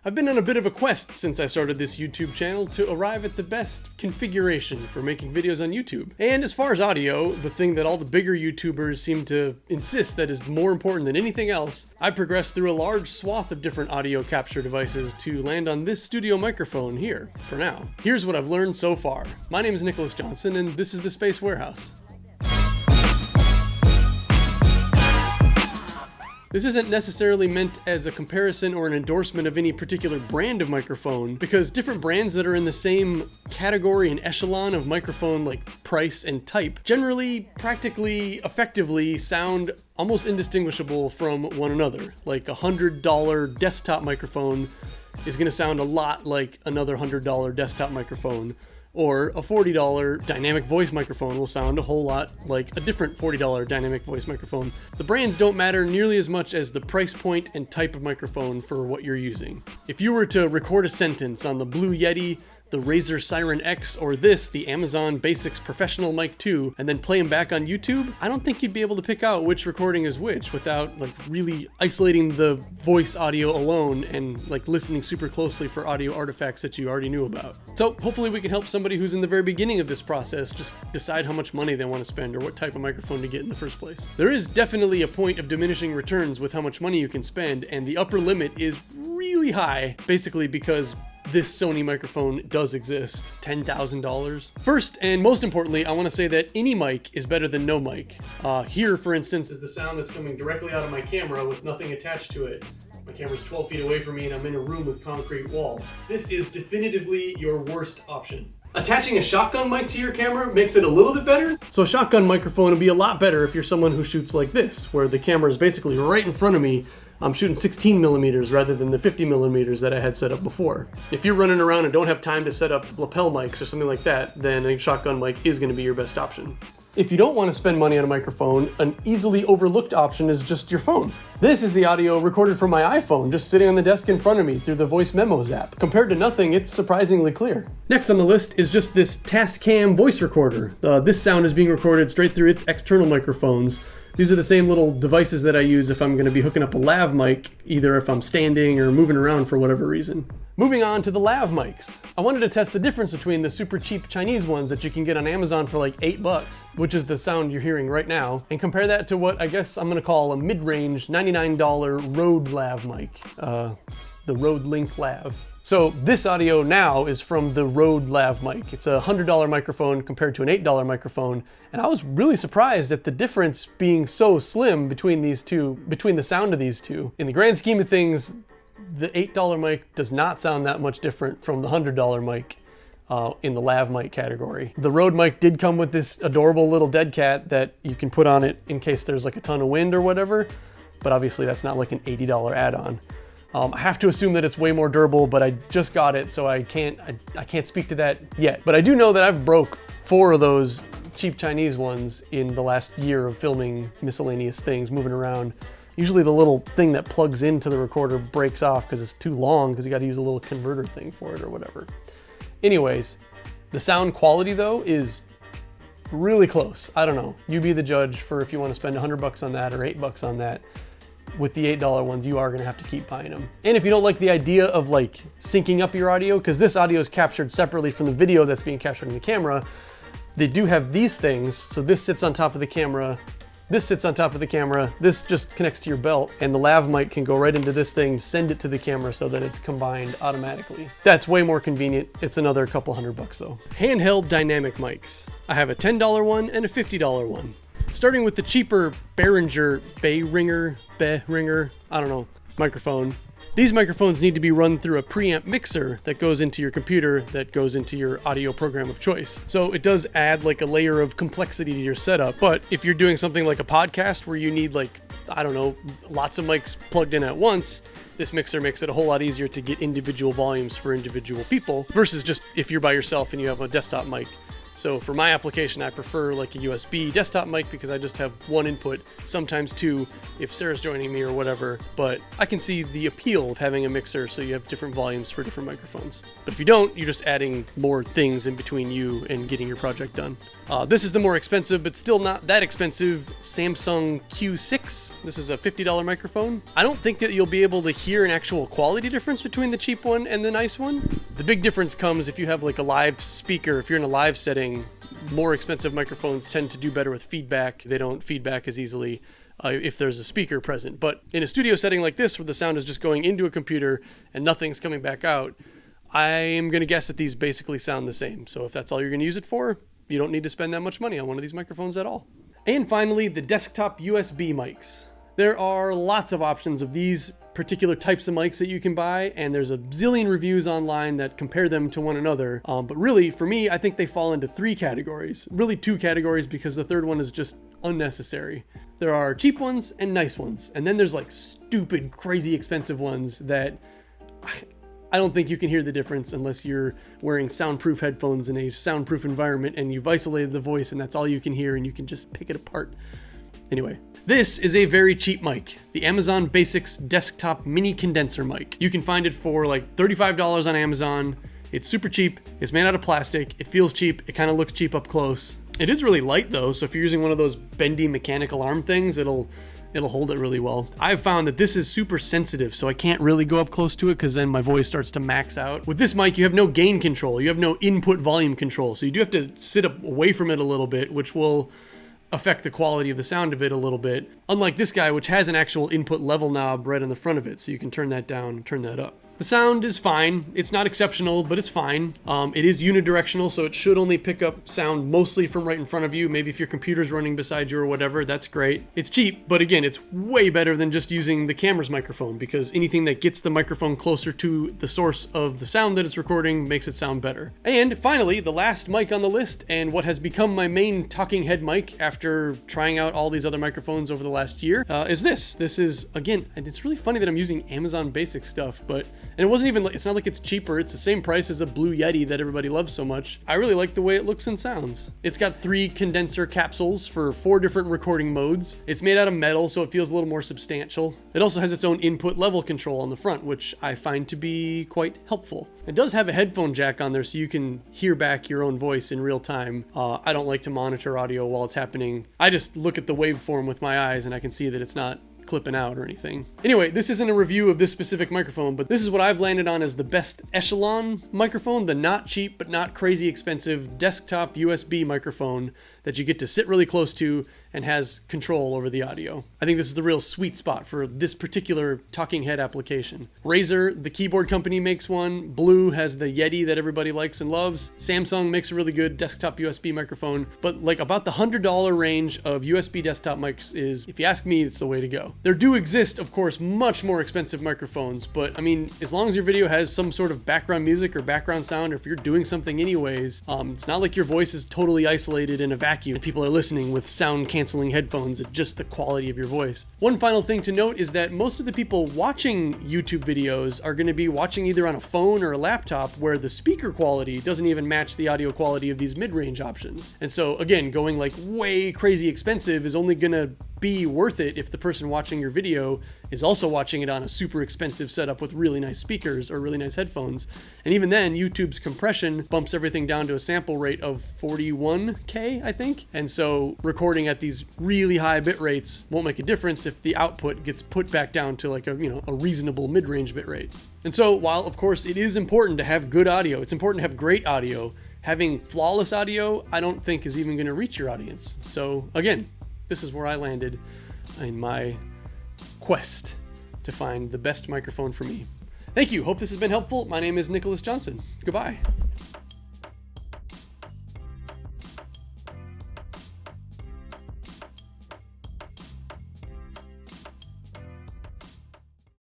I've been on a bit of a quest since I started this YouTube channel to arrive at the best configuration for making videos on YouTube. And as far as audio, the thing that all the bigger YouTubers seem to insist that is more important than anything else, I progressed through a large swath of different audio capture devices to land on this studio microphone here, for now. Here's what I've learned so far. My name is Nicholas Johnson, and this is the Space Warehouse. This isn't necessarily meant as a comparison or an endorsement of any particular brand of microphone, because different brands that are in the same category and echelon of microphone, like price and type, generally, practically, effectively sound almost indistinguishable from one another. Like a $100 desktop microphone is going to sound a lot like another $100 desktop microphone, or a $40 dynamic voice microphone will sound a whole lot like a different $40 dynamic voice microphone. The brands don't matter nearly as much as the price point and type of microphone for what you're using. If you were to record a sentence on the Blue Yeti, the Razer Siren X, or this, the Amazon Basics Professional Mic 2, and then play them back on YouTube, I don't think you'd be able to pick out which recording is which without like really isolating the voice audio alone and like listening super closely for audio artifacts that you already knew about. So hopefully we can help somebody who's in the very beginning of this process just decide how much money they want to spend or what type of microphone to get in the first place. There is definitely a point of diminishing returns with how much money you can spend, and the upper limit is really high, basically because this Sony microphone does exist, $10,000. First, and most importantly, I want to say that any mic is better than no mic. Here, for instance, is the sound that's coming directly out of my camera with nothing attached to it. My camera's 12 feet away from me and I'm in a room with concrete walls. This is definitively your worst option. Attaching a shotgun mic to your camera makes it a little bit better. So a shotgun microphone would be a lot better if you're someone who shoots like this, where the camera is basically right in front of me. I'm shooting 16 millimeters rather than the 50 millimeters that I had set up before. If you're running around and don't have time to set up lapel mics or something like that, then a shotgun mic is going to be your best option. If you don't want to spend money on a microphone, an easily overlooked option is just your phone. This is the audio recorded from my iPhone, just sitting on the desk in front of me through the Voice Memos app. Compared to nothing, it's surprisingly clear. Next on the list is just this TASCAM voice recorder. This sound is being recorded straight through its external microphones. These are the same little devices that I use if I'm going to be hooking up a LAV mic, either if I'm standing or moving around for whatever reason. Moving on to the LAV mics. I wanted to test the difference between the super cheap Chinese ones that you can get on Amazon for like $8, which is the sound you're hearing right now, and compare that to what I guess I'm going to call a mid-range $99 Rode LAV mic, the Rode Link LAV. So this audio now is from the Rode LAV mic. It's a $100 microphone compared to an $8 microphone, and I was really surprised at the difference being so slim between these two, between the sound of these two. In the grand scheme of things, the $8 mic does not sound that much different from the $100 mic in the LAV mic category. The Rode mic did come with this adorable little dead cat that you can put on it in case there's like a ton of wind or whatever, but obviously that's not like an $80 add-on. I have to assume that it's way more durable, but I just got it, so I can't speak to that yet. But I do know that I've broke 4 of those cheap Chinese ones in the last year of filming miscellaneous things, moving around. Usually the little thing that plugs into the recorder breaks off because it's too long, because you got to use a little converter thing for it or whatever. Anyways, the sound quality though is really close. I don't know. You be the judge for if you want to spend $100 on that or $8 on that. With the $8 ones, you are going to have to keep buying them. And if you don't like the idea of like syncing up your audio, because this audio is captured separately from the video that's being captured in the camera, they do have these things. So this sits on top of the camera, this sits on top of the camera, this just connects to your belt, and the LAV mic can go right into this thing, send it to the camera so that it's combined automatically. That's way more convenient. It's another couple $100 though. Handheld dynamic mics. I have a $10 one and a $50 one. Starting with the cheaper Behringer, I don't know, microphone. These microphones need to be run through a preamp mixer that goes into your computer, that goes into your audio program of choice. So it does add like a layer of complexity to your setup. But if you're doing something like a podcast where you need like, I don't know, lots of mics plugged in at once, this mixer makes it a whole lot easier to get individual volumes for individual people versus just if you're by yourself and you have a desktop mic So for my application, I prefer like a USB desktop mic because I just have one input, sometimes two if Sarah's joining me or whatever, but I can see the appeal of having a mixer so you have different volumes for different microphones. But if you don't, you're just adding more things in between you and getting your project done. This is the more expensive, but still not that expensive, Samsung Q6. This is a $50 microphone. I don't think that you'll be able to hear an actual quality difference between the cheap one and the nice one. The big difference comes if you have like a live speaker. If you're in a live setting, more expensive microphones tend to do better with feedback. They don't feedback as easily if there's a speaker present. But in a studio setting like this, where the sound is just going into a computer and nothing's coming back out, I'm going to guess that these basically sound the same. So if that's all you're going to use it for, you don't need to spend that much money on one of these microphones at all. And finally, the desktop USB mics. There are lots of options of these particular types of mics that you can buy, and there's a zillion reviews online that compare them to one another. But really, for me, I think they fall into three categories. Really two categories, because the third one is just unnecessary. There are cheap ones and nice ones. And then there's like stupid, crazy expensive ones that I don't think you can hear the difference unless you're wearing soundproof headphones in a soundproof environment and you've isolated the voice and that's all you can hear and you can just pick it apart. Anyway, this is a very cheap mic, the Amazon Basics Desktop Mini Condenser Mic. You can find it for like $35 on Amazon. It's super cheap, it's made out of plastic, it feels cheap, it kind of looks cheap up close. It is really light though, so if you're using one of those bendy mechanical arm things, it'll hold it really well. I've found that this is super sensitive, so I can't really go up close to it because then my voice starts to max out. With this mic, you have no gain control, you have no input volume control, so you do have to sit away from it a little bit, which will affect the quality of the sound of it a little bit. Unlike this guy, which has an actual input level knob right on the front of it, so you can turn that down, turn that up. The sound is fine. It's not exceptional, but it's fine. It is unidirectional, so it should only pick up sound mostly from right in front of you. Maybe if your computer's running beside you or whatever, that's great. It's cheap, but again, it's way better than just using the camera's microphone, because anything that gets the microphone closer to the source of the sound that it's recording makes it sound better. And finally, the last mic on the list, and what has become my main talking head mic after trying out all these other microphones over the last year, is this. This is, again, and it's really funny that I'm using Amazon Basics stuff, but and it wasn't even like, it's not like it's cheaper. It's the same price as a Blue Yeti that everybody loves so much. I really like the way it looks and sounds. It's got 3 condenser capsules for 4 different recording modes. It's made out of metal, so it feels a little more substantial. It also has its own input level control on the front, which I find to be quite helpful. It does have a headphone jack on there so you can hear back your own voice in real time. I don't like to monitor audio while it's happening. I just look at the waveform with my eyes and I can see that it's not clipping out or anything. Anyway, this isn't a review of this specific microphone, but this is what I've landed on as the best echelon microphone, the not cheap but not crazy expensive desktop USB microphone that you get to sit really close to and has control over the audio. I think this is the real sweet spot for this particular talking head application. Razer, the keyboard company, makes one. Blue has the Yeti that everybody likes and loves. Samsung makes a really good desktop USB microphone, but like about the $100 range of USB desktop mics is, if you ask me, it's the way to go. There do exist, of course, much more expensive microphones, but I mean, as long as your video has some sort of background music or background sound, or if you're doing something anyways, it's not like your voice is totally isolated in a vacuum and people are listening with sound canceling headphones. It's just the quality of your voice. One final thing to note is that most of the people watching YouTube videos are going to be watching either on a phone or a laptop where the speaker quality doesn't even match the audio quality of these mid-range options. And so again, going like way crazy expensive is only going to be worth it if the person watching your video is also watching it on a super expensive setup with really nice speakers or really nice headphones. And even then, YouTube's compression bumps everything down to a sample rate of 41K, I think. And so recording at these really high bit rates won't make a difference if the output gets put back down to like a reasonable mid-range bit rate. And so while of course it is important to have good audio, it's important to have great audio, having flawless audio, I don't think is even going to reach your audience. So again, this is where I landed in my quest to find the best microphone for me. Thank you. Hope this has been helpful. My name is Nicholas Johnson. Goodbye.